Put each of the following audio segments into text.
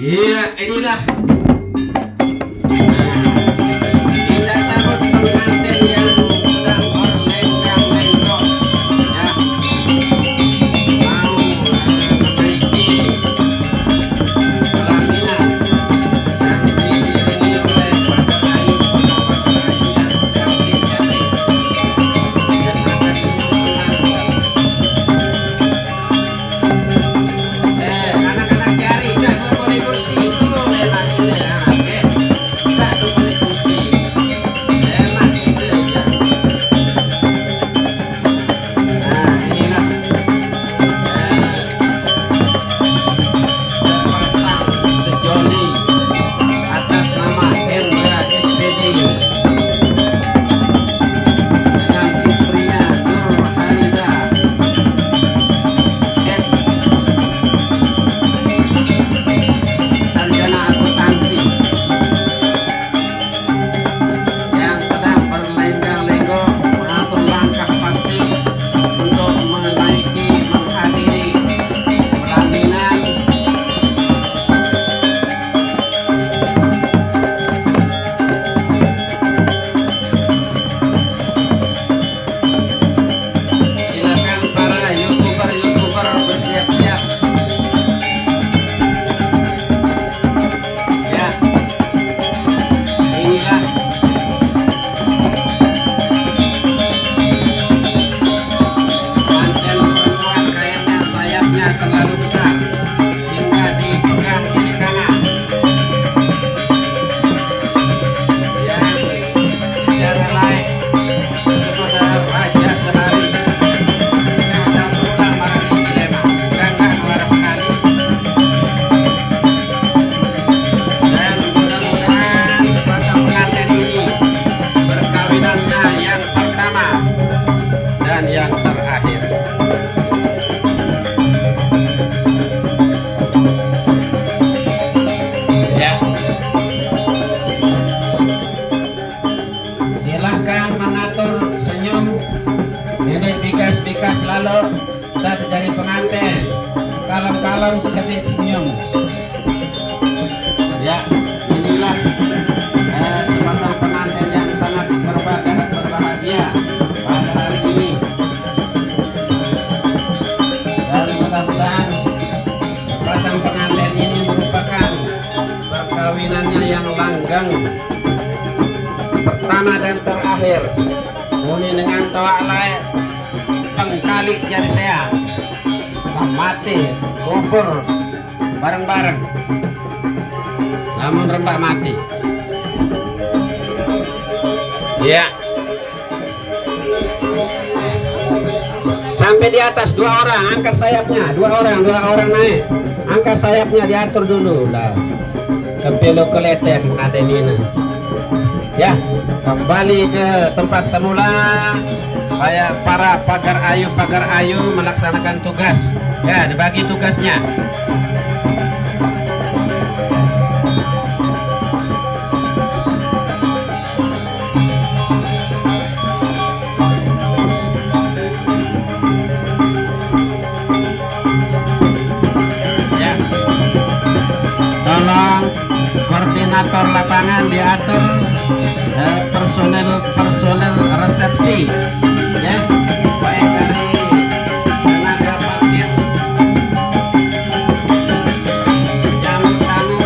Iya, inilah. Kita sambut pengantin yang sedang berlenggak-lenggok, ya. Mau menaiki pelaminan yang diiringi oleh pagar ayu yang cantik-cantik dan akan anak-anak jari dan boleh kursi dulu mas ini ya, oke, tak boleh kursi mas itu ya. Nah inilah sepasang sejoli atas nama Hendra SPD dengan istrinya Nur Haliza S. Sarjana akuntansi yang sedang berlenggak-lenggok mengatur langkah pasti untuk menghadiri pelaminan silakan para youtuber bersiap-siap ya. Inilah pengantin perempuan, kayaknya sayapnya terlalu besar sehingga dipegang kiri kanan yang secara lain sekedar raja sehari dan pulang marah di dilema karena luar sekali. Dan mudah-mudahan sepasang pengantin ini perkawinannya yang pertama dan yang terakhir. Ya, silahkan mengatur senyum ini pikas-pikas lalu kita jadi pengantin kalem-kalem seketik senyum. Ya, inilah sepasang pengantin yang sangat berbahagia pada hari ini. Dan mudah-mudahan sepasang pengantin ini merupakan perkawinannya yang langgang pertama dan terakhir. Muni dengan toa lain pengkali jadi saya mati kubur bareng-bareng namun rembak mati. Ya, sampai di atas dua orang angkat sayapnya, dua orang naik, angkat sayapnya diatur dulu lah, kepelu keletek pengantin ini. Ya, kembali ke tempat semula. Para pagar ayu melaksanakan tugas. Ya, dibagi tugasnya. Ya, tolong koordinator lapangan diatur personel resepsi ya, baik dari tenaga parkir, tamu-tamu,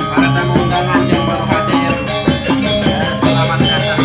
para tamu undangan yang baru hadir, selamat datang.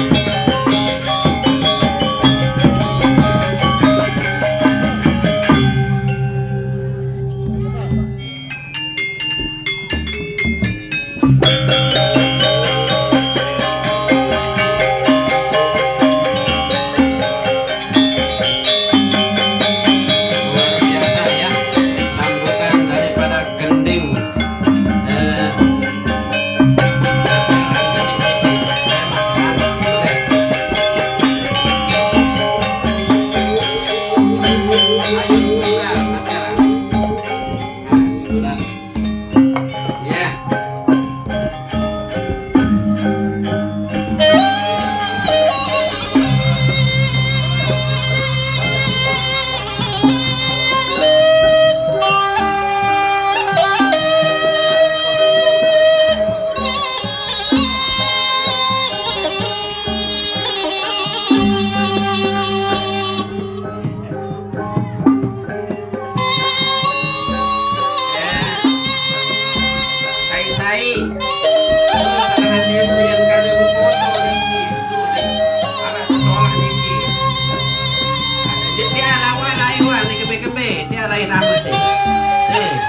lain amat eh. Eh.